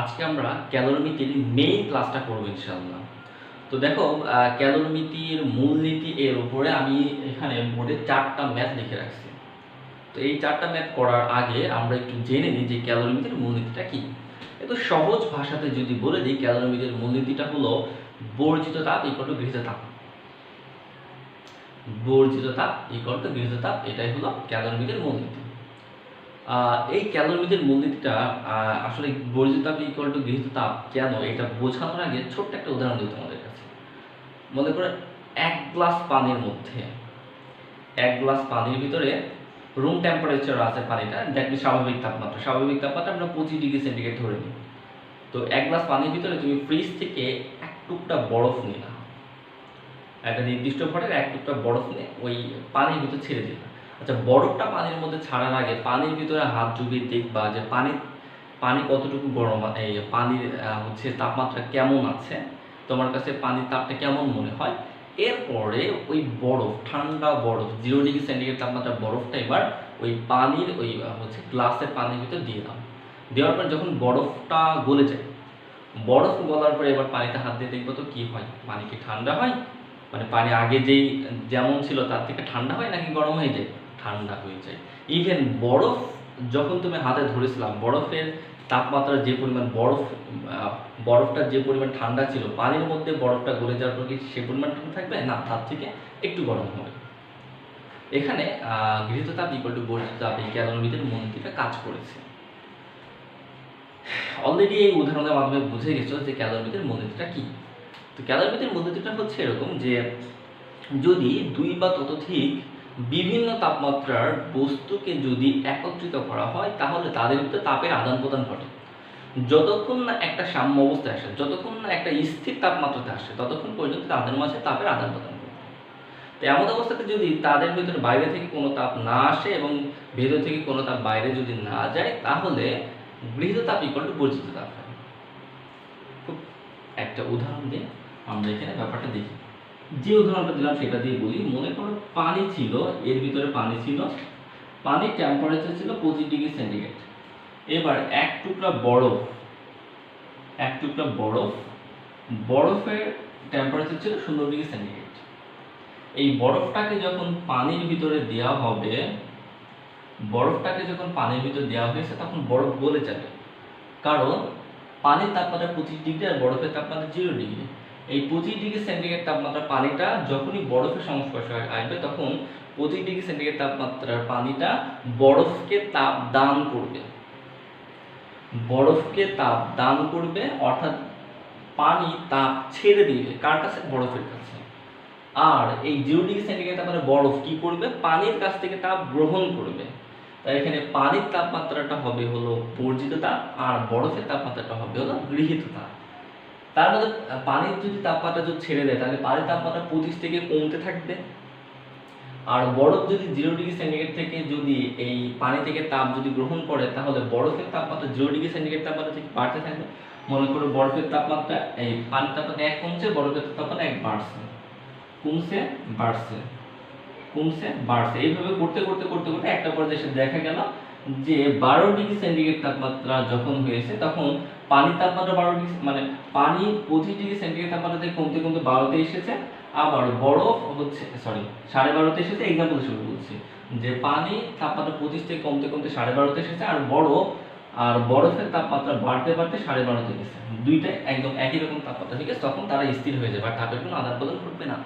আজকে আমরা ক্যালোরিমিতির মেইন ক্লাসটা করব ইনশাআল্লাহ। তো দেখো, ক্যালোরিমিতির মূলনীতি এর উপরে আমি এখানে বোর্ডে 4টা ম্যাথ লিখে রাখছি। তো এই 4টা ম্যাথ করার আগে আমরা একটু জেনে নিই যে ক্যালোরিমিতির মূলনীতিটা কি। একটু সহজ ভাষাতে যদি বলে দিই, ক্যালোরিমিতির মূলনীতিটা হলো বর্জিত তাপ ইকুয়াল টু গৃহীত তাপ। বর্জিত তাপ ইকুয়াল টু গৃহীত তাপ, এটাই হলো ক্যালোরিমিতির মূলনীতি। এই ক্যালোরিমিতির মূলনীতিটা আসলে বর্জিত তাপ ইকুয়াল টু গৃহীত তাপ কেন, এটা বোঝানোর আগে ছোট্ট একটা উদাহরণ দিই তোমাদের কাছে। মনে করে এক গ্লাস পানির মধ্যে, এক গ্লাস পানির ভিতরে রুম টেম্পারেচার আছে পানিটা, দেখবি স্বাভাবিক তাপমাত্রা আমরা 25 ডিগ্রি সেন্টিগ্রেড ধরে নিই। তো এক গ্লাস পানির ভিতরে তুমি ফ্রিজ থেকে এক টুকরা বরফ নিলা, একটা নির্দিষ্ট ভরের এক টুকরা বরফ নিয়ে ওই পানির ভিতর ছেড়ে দিলা। আচ্ছা, বরফটা পানির মধ্যে ছাড়ার আগে পানির ভিতরে হাত ডুবিয়ে দেখবা যে পানি কতটুকু গরম, এই পানির হচ্ছে তাপমাত্রা কেমন আছে, তোমার কাছে পানির তাপটা কেমন মনে হয়। এরপরে ওই বরফ, ঠান্ডা বরফ, 0 ডিগ্রি সেন্টিগ্রেড তাপমাত্রা বরফটা এবার ওই পানির ওই হচ্ছে গ্লাসের পানির ভিতর দিয়ে দাও। দেওয়ার পর যখন বরফটা গলে যায়, বরফ গলার পরে এবার পানিতে হাত দিয়ে দেখবো তো কি হয়, পানি কি ঠান্ডা হয়, মানে পানি আগে যেই যেমন ছিল তার থেকে ঠান্ডা হয় নাকি গরম হয়ে যায়? ঠান্ডা হয়ে যায়। ইভেন বরফ যখন তুমি হাতে ধরেছিলাম, বরফের তাপমাত্রা যে পরিমাণ বরফটা যে পরিমাণ ঠান্ডা ছিল, পানির মধ্যে বরফটা গলে যাওয়ার পর কি সে পরিমাণ ঠান্ডা থাকবে না, তার থেকে একটু গরম হবে। এখানে গৃহীত তাপ ইকুয়াল টু বর্জিত তাপ, এই ক্যালোরিমিটার মূলনীতিটা কাজ করেছে। অলরেডি এই উদাহরণের মাধ্যমে বুঝে গেছো যে ক্যালোরিমিটার মূলনীতিটা কি। তো ক্যালোরিমিটার মূলনীতিটা হচ্ছে এরকম যে যদি দুই বা ততোধিক বিভিন্ন তাপমাত্রার বস্তুকে যদি একত্রিত করা হয়, তাহলে তাদের ভিতরে তাপের আদান প্রদান ঘটে। যতক্ষণ না একটা সাম্য অবস্থায় আসে, যতক্ষণ না একটা স্থির তাপমাত্রাতে আসে, ততক্ষণ পর্যন্ত তাদের মাঝে তাপের আদান প্রদান ঘটে। তো এমন অবস্থাতে যদি তাদের ভিতরে বাইরে থেকে কোনো তাপ না আসে এবং ভেতর থেকে কোনো তাপ বাইরে যদি না যায়, তাহলে গৃহীত তাপ ইকুয়াল টু বর্জিত তাপ হয়। খুব একটা উদাহরণ দিয়ে আমরা এখানে ব্যাপারটা দেখি। যে উদাহরণটা দিলাম সেটা দিয়ে বলি। মনে করো পানি ছিল, এর ভিতরে পানি ছিল, পানির টেম্পারেচার ছিল 25 ডিগ্রি সেন্টিগ্রেড। এবার এক টুকরা বরফ, বরফের টেম্পারেচার ছিল 0 ডিগ্রি সেন্টিগ্রেড। এই বরফটাকে যখন পানির ভিতরে দেওয়া হবে, হয়েছে, তখন বরফ গলে যাবে, কারণ পানির তাপমাত্রা 25 ডিগ্রি আর বরফের তাপমাত্রা 0 ডিগ্রি। এই 25 ডিগ্রি সেন্টিগ্রেড তাপমাত্রা পানিটা যখনই বরফের সংস্পর্শে আসবে, তখন 25 ডিগ্রি সেন্টিগ্রেড তাপমাত্রার পানিটা বরফকে তাপ দান করবে, অর্থাৎ পানি তাপ ছেড়ে দিবে কার কাছে? বরফের কাছে। আর এই 0 ডিগ্রি সেন্টিগ্রেড তাপমাত্রা বরফ কি করবে? পানির কাছ থেকে তাপ গ্রহণ করবে। তাই এখানে পানির তাপমাত্রাটা হবে হলো বর্জিত তাপ, আর বরফের তাপমাত্রাটা হবে হলো গৃহীত তাপ। তার মধ্যে পানির যদি তাপমাত্রা যদি ছেড়ে দেয়, তাহলে পানির তাপমাত্রা 25 থেকে কমতে থাকবে, আর বরফ যদি 0 ডিগ্রি সেন্টিগ্রেড থেকে যদি এই পানি থেকে তাপ যদি গ্রহণ করে, তাহলে বরফের তাপমাত্রা 0 ডিগ্রি সেন্টিগ্রেড তাপমাত্রা থেকে বাড়তে থাকবে। মনে করো বরফের তাপমাত্রা, এই পানির তাপমাত্রা 1 কমছে, বরফের তাপমাত্রা 1 বাড়ছে, বাড়ছে। এইভাবে করতে করতে একটা পর্যায়ে এসে দেখা গেল যে 12 ডিগ্রি সেন্টিগ্রেড তাপমাত্রা যখন হয়েছে, তখন পানির তাপমাত্রা 12 ডিগ্রি, মানে পানি 25 ডিগ্রি সেন্টিগ্রেড তাপমাত্রা থেকে কমতে কমতে 12তে এসেছে। আবার বরফ হচ্ছে 12.5তে এসেছে। এক্সাম্পল হিসেবে বলছি যে পানি তাপমাত্রা 25 থেকে কমতে কমতে 12.5তে এসেছে, আর বরফের তাপমাত্রা বাড়তে বাড়তে 12.5তে গেছে। দুইটাই একদম একই রকম তাপমাত্রা, ঠিক আছে? তখন তারা স্থির হয়ে যাবে আর তাপের কোনো আদান প্রদান ঘটবে না।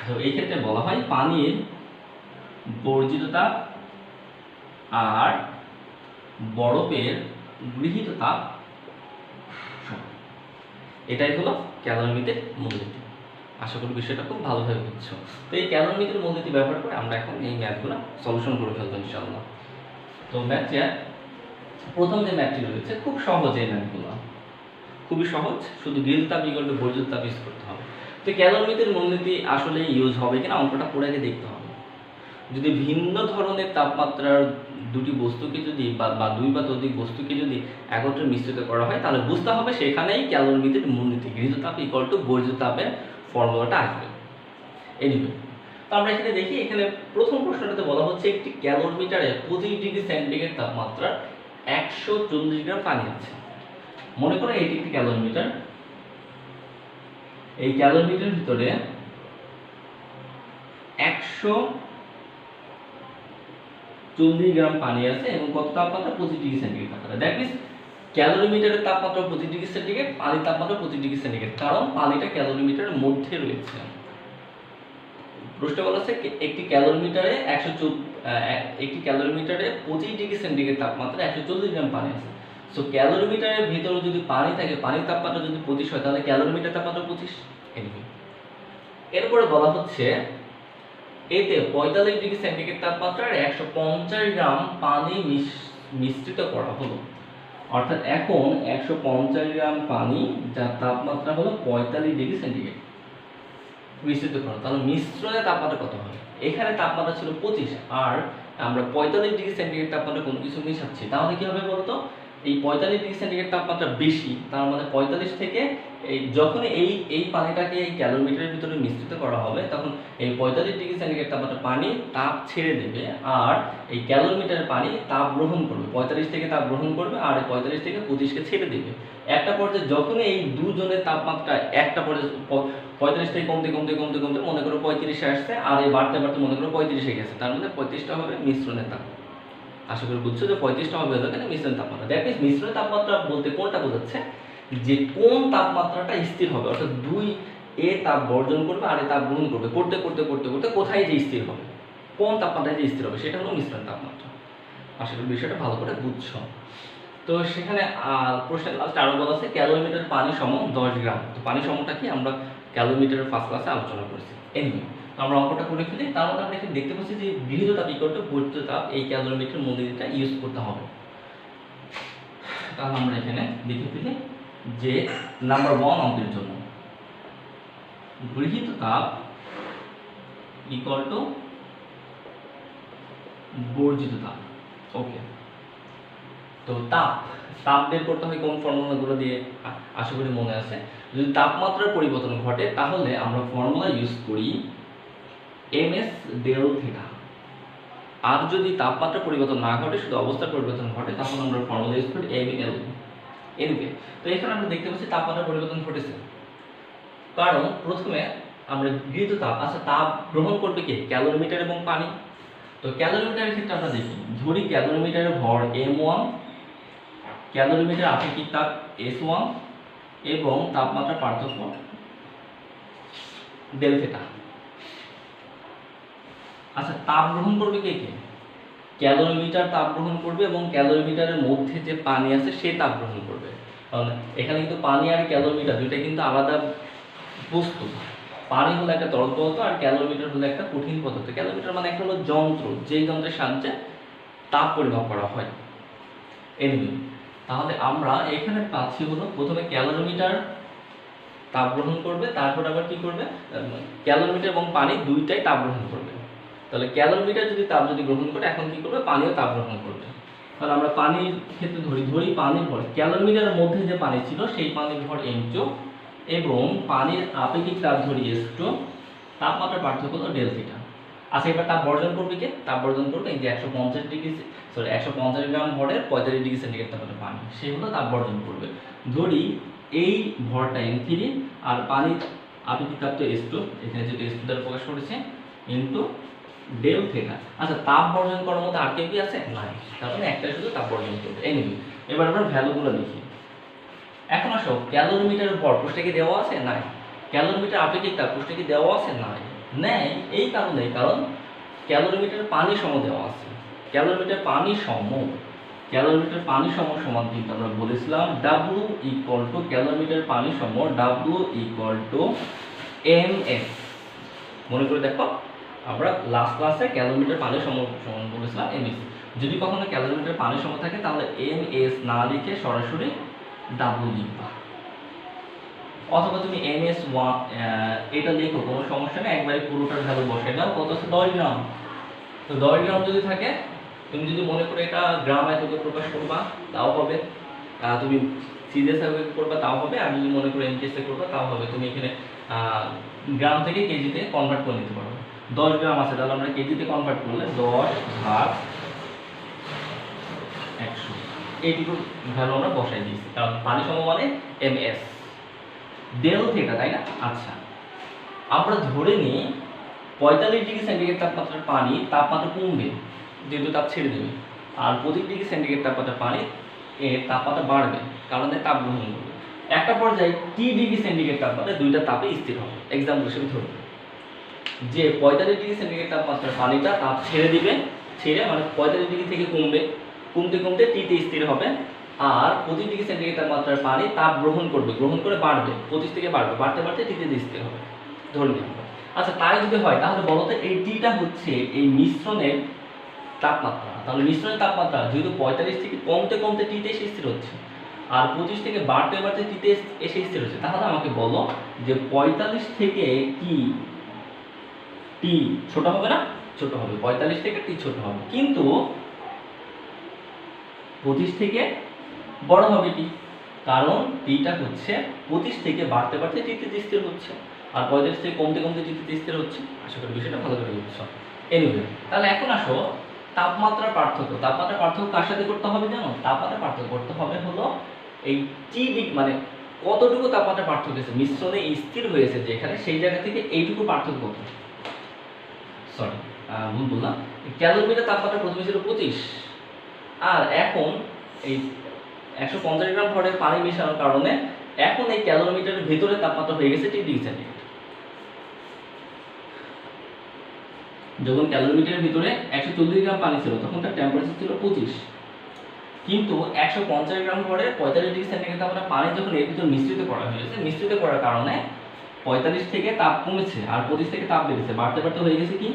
তো এই ক্ষেত্রে বলা হয় পানির বর্জিত তাপ আর বরফের গৃহীত তাপ সমান। এটাই হলো ক্যালোরিমিটার মূলনীতি। আশা করি বিষয়টা খুব ভালোভাবে বুঝছো। তো এই ক্যালোরিমিটার মূলনীতি ব্যবহার করে আমরা এখন এই ম্যাথগুলো সলিউশন করে ফেলবো ইনশাআল্লাহ। তো ম্যাথে প্রথম যে ম্যাথটি রয়েছে, খুব সহজ এই ম্যাথগুলো, খুবই সহজ, শুধু গৃহীত তাপ ইকুয়াল টু বর্জিত তাপ ইউজ করতে হবে। তো ক্যালোরিমিটার মূলনীতি আসলে ইউজ হবে কিনা অঙ্কটা পড়ে আগে দেখতে হবে। যদি ভিন্ন ধরনের তাপমাত্রার দুটি বস্তুকে যদি বা দুই বা ততোধিক বস্তুকে যদি একত্রে মিশ্রিত করা হয়, তাহলে বুঝতে হবে সেখানেই ক্যালোরিমিটার মূলনীতি গৃহীত তাপ ইকুয়াল টু বর্জিত তাপের ফর্মুলাটা আসবে। এনিওয়ে, তো আমরা এখানে দেখি, এখানে প্রথম প্রশ্নটাতে বলা হচ্ছে একটি ক্যালোরিমিটারে 25 ডিগ্রি সেন্টিগ্রেড তাপমাত্রার 140 গ্রাম পানি আছে। মনে করো এটি একটি ক্যালোরিমিটার, এই ক্যালোরিমিটারের ভিতরে 140 গ্রাম পানি আছে এবং কত তাপমাত্রা? 25 ডিগ্রি সেন্টিগ্রেড তাপমাত্রা। দ্যাট মিন্স ক্যালোরিমিটারের তাপমাত্রা 25 ডিগ্রি সেন্টিগ্রেড, পানির তাপমাত্রা 25 ডিগ্রি সেন্টিগ্রেড, কারণ পানিটা ক্যালোরিমিটারের মধ্যে রয়েছে। প্রশ্ন বলা আছে একটি ক্যালোরিমিটারে 25 ডিগ্রি সেন্টিগ্রেড তাপমাত্রা 140 গ্রাম পানি আছে। সো ক্যালোরিমিটারের ভিতরে যদি পানি থাকে, পানির তাপমাত্রা যদি 25 হয়, তাহলে ক্যালোরিমিটার তাপমাত্রা 25। এরপরে বলা হচ্ছে এতে 45 ডিগ্রি সেন্টিগ্রেড তাপমাত্রার 150 গ্রাম পানি মিশ্রিত করা হলো। অর্থাৎ এখন 150 গ্রাম পানি যার তাপমাত্রা হলো 45 ডিগ্রি সেন্টিগ্রেড মিশ্রিত করা, তাহলে মিশ্রণের তাপমাত্রা কত হবে? এখানে তাপমাত্রা ছিল 25 আর আমরা 45 ডিগ্রি সেন্টিগ্রেড তাপমাত্রা কোনো কিছু মিশাচ্ছি, তাহলে কি হবে বলতো? এই 45 ডিগ্রি সেন্টিগ্রেড তাপমাত্রা বেশি, তার মানে 45 থেকে যখন এই পানিটাকে এই ক্যালোরিমিটারের ভিতরে মিশ্রিত করা হবে, তখন এই 45 ডিগ্রি সেন্টিগ্রেড তাপমাত্রা পানি তাপ ছেড়ে দেবে আর এই ক্যালোরিমিটারের পানি তাপ গ্রহণ করবে। 45 থেকে তাপ গ্রহণ করবে আর 45 থেকে 25কে ছেড়ে দেবে। একটা পর্যায়ে যখন এই দুজনের তাপমাত্রা একটা পর্যায়ে 45 থেকে কমতে কমতে কমতে কমতে মনে করো 35-এ আসছে, আর এই বাড়তে বাড়তে মনে করো 35-এ গেছে, তার মধ্যে 35টা হবে মিশ্রণের তাপমাত্রা। আশা করি বুঝছো যে 35টা হবে এখানে মিশ্রণের তাপমাত্রা। দ্যাট মিন্স মিশ্রণের তাপমাত্রা বলতে কোনটা বোঝাচ্ছে? যে কোন তাপমাত্রাটা স্থির হবে, অর্থাৎ দুই এ তাপ বর্জন করবে আর এ তাপ গ্রহণ করবে, করতে করতে করতে করতে কোথায় যে স্থির হবে, কোন তাপমাত্রায় যে স্থির হবে, সেটা হলো মিশ্রণের তাপমাত্রা। আশা করি বিষয়টা ভালো করে বুঝছো। তো সেখানে প্রশ্নের লাস্টে আরো বলা আছে ক্যালোরিমিটার পানি সম 10 গ্রাম। তো পানি সমটা কি আমরা ক্যালোরিমিটারের ফার্স্ট ক্লাসে আলোচনা করেছি। এনিওয়ে, আমরা অঙ্কটা করে ফেলি। তার মধ্যে আমরা এখানে দেখতে পাচ্ছি যে গৃহীত তাপ ইকুয়াল টু বর্ধিত তাপ, এই ক্যালোরিমিটার মূলনীতিটা ইউজ করতে হবে। তাহলে আমরা এখানে দেখে ফেলি যে নাম্বার 1 অঙ্কের জন্য গৃহীত তাপ ইকুয়াল টু বর্জিত তাপ। ওকে, তো তাপ বের করতে হয় কোন ফর্মুলাগুলো দিয়ে? আশা করি মনে আছে। যদি তাপমাত্রার পরিবর্তন ঘটে তাহলে আমরা ফর্মুলা ইউজ করি ms ডেল থিটা। আর যদি তাপমাত্রা পরিবর্তন না ঘটে, শুধু অবস্থার পরিবর্তন ঘটে, তখন আমরা ফর্মুলা ইউজ করি ml। এনিওয়ে, তো এখানে আমরা দেখতে পাচ্ছি তাপমাত্রা পরিবর্তন ঘটেছে, কারণ প্রথমে আমরা গৃহীত তাপ, আচ্ছা তাপ গ্রহণ করবে কে? ক্যালোরিমিটার এবং পানি। তো ক্যালোরিমিটারের ক্ষেত্রে আমরা দেখি, ধরি ক্যালোরিমিটারের ভর m1, ক্যালোরিমিটার আপেক্ষিক তাপ S1 এবং তাপমাত্রা পার্থক্য ডেল থিটা। আচ্ছা তাপ গ্রহণ করবে কে কে? ক্যালোরিমিটার তাপ গ্রহণ করবে এবং ক্যালোরিমিটারের মধ্যে যে পানি আছে সে তাপ গ্রহণ করবে। কারণ এখানে কিন্তু পানি আর ক্যালোরিমিটার দুইটা কিন্তু আলাদা বস্তু। পানি হলো একটা তরল পদার্থ আর ক্যালোরিমিটার হলো একটা কঠিন পদার্থ। ক্যালোরিমিটার মানে একটা হলো যন্ত্র, যেই যন্ত্রের সাহায্যে তাপ পরিমাপ করা হয়। এনিওয়ে, তাহলে আমরা এখানে পাচ্ছি হলো প্রথমে ক্যালোরিমিটার তাপ গ্রহণ করবে, তারপর আবার কি করবে? ক্যালোরিমিটার এবং পানি দুইটাই তাপ গ্রহণ করবে। তাহলে ক্যালোরিমিটার যদি তাপ গ্রহণ করে, এখন কি করবে? পানিও তাপ গ্রহণ করবে। তাহলে আমরা পানির ক্ষেত্রে ধরি পানির ভর, ক্যালোরিমিটারের মধ্যে যে পানি ছিল সেই পানির ভর m2 এবং পানির আপেক্ষিক তাপ ধরি S2, তাপমাত্রার পার্থক্য হলো ডেল থিটা। আচ্ছা এবার তাপ বর্জন করবে কে? তাপ বর্জন করবে এই যে 150 গ্রাম ভরের 45 ডিগ্রি সেন্টিগ্রেড তাপমাত্রা পানি, সে হলো তাপ বর্জন করবে। ধরি এই ভরটা m3 আর পানির আপেক্ষিক তাপ তো S2, এখানে যেটা S2 দ্বারা প্রকাশ করেছে, ইনটু ডেল থিটা। আচ্ছা তাপ বর্জন করার মধ্যে আর কেউ কি আছে? নাই, তার মানে একটা শুধু তাপ বর্জন করবে। এনিওয়ে, এবার আমরা ভ্যালুগুলো লিখি। এখন আসো, ক্যালোরিমিটারের ভর প্রশ্নে কি দেওয়া আছে? নাই। ক্যালোরিমিটার আপেক্ষিক তাপ প্রশ্নে কি দেওয়া আছে? নাই। নেই এই কারণে, কারণ ক্যালোরিমিটার পানি সম দেওয়া আছে। ক্যালোরিমিটার পানি সম সমান কিন্তু আমরা বলেছিলাম W ইকুয়াল টু ক্যালোরিমিটার পানি সম W ইকুয়াল টু ms। মনে করে দেখো, আমরা লাস্ট ক্লাসে ক্যালোরিমিটার পানি সমান বলেছিলাম ms। যদি কখনো ক্যালোরিমিটার পানি সম থাকে তাহলে ms না লিখে সরাসরি W লিখবা, অথবা তুমি ms1 এটা লিখো, কোনো সমস্যা নেই, একবারে পুরোটার ভ্যালু বসাই দাও। কত আছে? 10 গ্রাম। তো 10 গ্রাম যদি থাকে, তুমি যদি মনে করো এটা গ্রাম এককে প্রকাশ করবা তাও হবে, তুমি সিরিয়াস এককে করবা তাও হবে, আর যদি মনে করো এমকেএসে করবা তাও হবে। তুমি এখানে গ্রাম থেকে কেজিতে কনভার্ট করে নিতে পারো। 10 গ্রাম আছে, তাহলে আমরা কেজিতে কনভার্ট করলে 10 ভাগ 100। এইটুকুর ভ্যালু আমরা বসাই দিয়েছি, কারণ পানি সমমানে ms ডেল থিটা, তাই না? আচ্ছা, আমরা ধরে নিই 45 ডিগ্রি সেন্টিগ্রেড তাপমাত্রার পানি তাপমাত্রা কমবে যেহেতু তাপ ছেড়ে দেবে, আর 25 ডিগ্রি সেন্টিগ্রেড তাপমাত্রার পানি এর তাপমাত্রা বাড়বে কারণ এর তাপ গ্রহণ করবে। একটা পর্যায়ে টি ডিগ্রি সেন্টিগ্রেড তাপমাত্রায় দুইটা তাপে স্থির হবে। এক্সাম্পল হিসেবে ধরুন যে 45 ডিগ্রি সেন্টিগ্রেড তাপমাত্রার পানিটা তাপ ছেড়ে দিবে, ছেড়ে মানে 45 ডিগ্রি থেকে কমবে, কমতে কমতে টিতে স্থির হবে, আর 25 ডিগ্রি সেন্টিগ্রেড তাপমাত্রার পানি তাপ গ্রহণ করবে, গ্রহণ করে বাড়বে, 25 থেকে বাড়বে, বাড়তে বাড়তে টিতে স্থির হবে ধরে নিই আমরা। আচ্ছা, তাই যদি হয় তাহলে বলো তো এই টিটা হচ্ছে এই মিশ্রণের তাপমাত্রা। তাহলে মিশ্রণের তাপমাত্রা যেহেতু 45 থেকে কমতে কমতে টিতে এসে স্থির হচ্ছে আর 25 থেকে বাড়তে বাড়তে টিতে এসে স্থির হচ্ছে, তাহলে আমাকে বলো যে 45 থেকে টি ছোট হবে না? ছোট হবে। 45 থেকে টি ছোট হবে, কিন্তু 25 থেকে বড় হবে টি, কারণ টিটা হচ্ছে 25 থেকে বাড়তে বাড়তে টিতে স্থির হচ্ছে আর 45 থেকে কমতে কমতে টিতে স্থির হচ্ছে। আশা করি বিষয়টা ভালো করে বুঝছো। এনিওয়ে, তাহলে এখন আসো তাপমাত্রার পার্থক্য। তাপমাত্রার পার্থক্য কার সাথে করতে হবে জানো? তাপমাত্রার পার্থক্য করতে হবে হলো এই টি মানে কতটুকু তাপমাত্রা পার্থক্য হয়েছে, মিশ্রণে স্থির হয়েছে যেখানে, সেই জায়গা থেকে এইটুকু পার্থক্য কত। সরি, ভুল বললাম। ক্যালোরিমিটার তাপমাত্রা প্রথমে ছিল 25, আর এখন এই 150 গ্রাম ভরের পানি মেশানোর কারণে এখন এই ক্যালোরিমিটারের ভিতরে তাপমাত্রা হয়ে গেছে 3 ডিগ্রি সেন্টিগ্রেড। যখন ক্যালোরিমিটারের ভিতরে 140 গ্রাম পানি ছিল তখন তার টেম্পারেচার ছিল 25, কিন্তু 150 গ্রাম ভরের 45 ডিগ্রি সেন্টিগ্রেড তাপমাত্রা পানি যখন এর ভিতরে মিশ্রিত করা হয়েছে, মিশ্রিত করার কারণে 45 থেকে তাপ কমেছে আর 25 থেকে তাপ বেড়েছে, বাড়তে বাড়তে হয়ে গেছে কি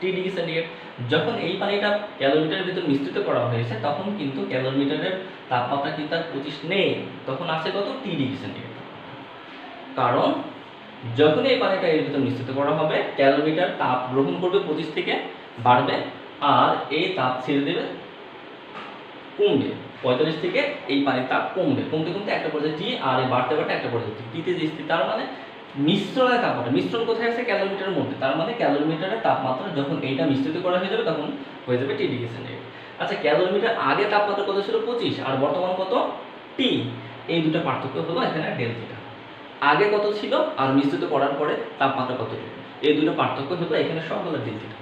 টি ডিগ্রি সেন্টিগ্রেড। যখন এই পানিটা ক্যালোরিমিটারের ভিতর মিশ্রিত করা হয়েছে তখন কিন্তু ক্যালোরিমিটারের তাপমাত্রা কিন্তু আর 25 নেই, তখন আছে কত টি ডিগ্রি সেন্টিগ্রেড। কারণ যখন এই পানিটা এর ভিতর মিশ্রিত করা হবে ক্যালোরিমিটার তাপ গ্রহণ করবে, 25 থেকে বাড়বে, আর এই তাপ ছেড়ে দেবে, কমবে। 45 থেকে এই পানির তাপ কমবে, কমতে কমতে একটা পর্যায়ে টি, আর এই বাড়তে বাড়তে একটা পর্যায়ে টিতে যে স্থির, তার মানে মিশ্রণের তাপমাত্রা, মিশ্রণ কোথায় আছে ক্যালোরিমিটারের মধ্যে, তার মানে ক্যালোরিমিটারের তাপমাত্রা যখন এইটা মিশ্রিত করা হয়ে যাবে তখন হয়ে যাবে টি ডিগ্রি সেন্টিগ্রেড। আচ্ছা, ক্যালোরিমিটার আগে তাপমাত্রা কত ছিল 25, আর বর্তমান কত টি, এই দুটো পার্থক্য হলো এখানে ডেল থিটা। আগে কত ছিল আর মিশ্রিত করার পরে তাপমাত্রা কত, এই দুটো পার্থক্য হলো এখানে সব হলো ডেল থিটা।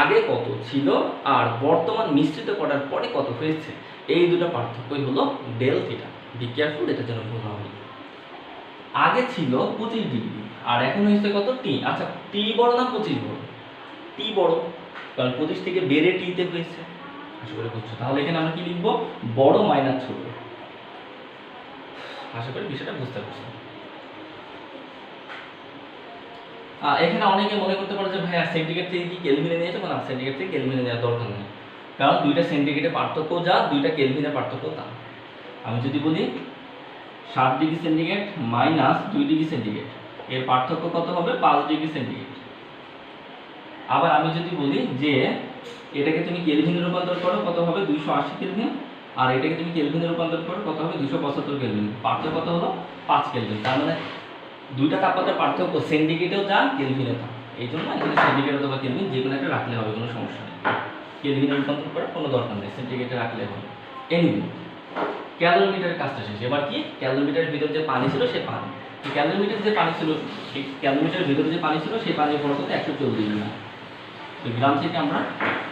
আগে কত ছিল আর বর্তমান মিশ্রিত করার পরে কত হয়েছে, এই দুটো পার্থক্যই হলো ডেল থিটা। বি কেয়ারফুল, এটা যেন ভুল না হয়। আগে ছিল 25 ডিগ্রি আর এখন হয়েছে কত টি। আচ্ছা, টি বড় না 25 বড়? টি বড়, কারণ 25 থেকে বেড়ে টিতে হয়েছে। আশা করি বুঝছো। তাহলে এখানে আমরা কি লিখবো? বড় মাইনাস ছোট। আশা করি বিষয়টা বুঝতে পারছো। এখানে অনেকে মনে করতে পারে যে ভাইয়া সেন্টিগ্রেড থেকে কি কেলভিনে নিয়ে যাবো? না, সেন্টিগ্রেড থেকে কেলভিনে নেওয়ার দরকার নেই, কারণ দুইটা সেন্টিগ্রেডের পার্থক্য যা, দুইটা কেলভিনের পার্থক্য তা। আমি যদি বলি 7 degree centigrade minus 2 degree centigrade, এর পার্থক্য কত হবে? 5 ডিগ্রি সেন্টিগ্রেড। আবার আমি যদি বলি যে এটাকে তুমি কেলভিনে রূপান্তর করো, কত হবে? 280 কেলভিন, আর এটাকে তুমি কেলভিনে রূপান্তর করো, কত হবে? 275 কেলভিন। পার্থক্য কত হলো? 5 কেলভিন। তার মানে দুইটা তাপমাত্রার পার্থক্য সেন্টিগ্রেডেও যা, কেলভিনেও তা। এই জন্য এখানে সেন্টিগ্রেড অথবা কেলভিন যে কোনো একটা রাখলে হবে, কোনো সমস্যা নেই। কেলভিনে রূপান্তর করার কোনো দরকার নেই, সেন্টিগ্রেডে রাখলে হবে। এনিওয়ে, ক্যালোরিমিটারের কাজটা শেষ। এবার কি, ক্যালোরিমিটারের ভিতরে যে পানি ছিল সে পানি, ক্যালোরিমিটার যে পানি ছিল, সেই ক্যালোরিমিটারের ভিতরে যে পানি ছিল সেই পানির বড় কত? 140 গ্রাম। তো গ্রাম থেকে আমরা